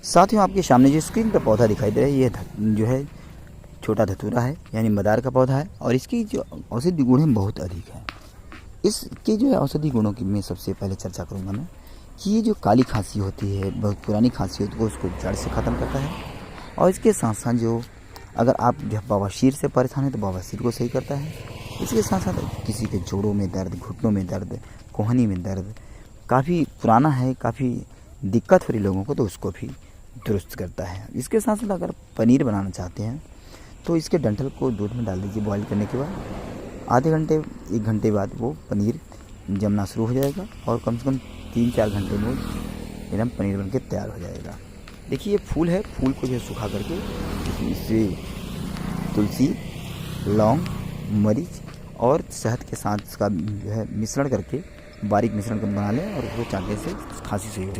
साथियों, आपके सामने जो स्क्रीन पर पौधा दिखाई दे रहा है, ये जो है छोटा धतूरा है, यानी मदार का पौधा है। और इसकी जो औषधि गुण है बहुत अधिक है। इसके जो है औषधि गुणों की मैं सबसे पहले चर्चा करूँगा मैं, कि ये जो काली खांसी होती है, बहुत पुरानी खांसी होती है, उसको जड़ से ख़त्म करता है। और इसके साथ साथ जो अगर आप जो बवासीर से परेशान हैं तो बवासीर को सही करता है। इसके साथ साथ किसी के जोड़ों में दर्द, घुटनों में दर्द, कोहनी में दर्द काफ़ी पुराना है, काफ़ी दिक्कत हो रही लोगों को, तो उसको भी दुरुस्त करता है। इसके साथ साथ अगर पनीर बनाना चाहते हैं तो इसके डंठल को दूध में डाल दीजिए। बॉईल करने के बाद आधे घंटे 1 घंटे बाद वो पनीर जमना शुरू हो जाएगा और कम से कम 3-4 घंटे में एकदम पनीर बन के तैयार हो जाएगा। देखिए, ये फूल है, फूल को जो है सुखा करके इससे तुलसी, लौंग, मरीच और शहद के साथ इसका जो है मिश्रण करके बारीक मिश्रण बना लें और उसको चाटने से खांसी सही हो